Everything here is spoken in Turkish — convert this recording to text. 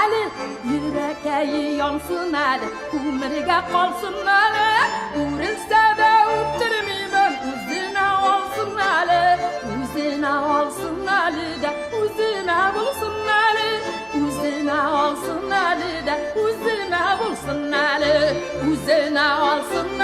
ali, yüreği yansın ali, umriga qolsin ali, urilsa da o'tirmayman, o'zina olsin ali, o'zina olsin ali da, o'zina bo'lsin ali, o'zina olsin ali da, o'zina bo'lsin ali, o'zina olsin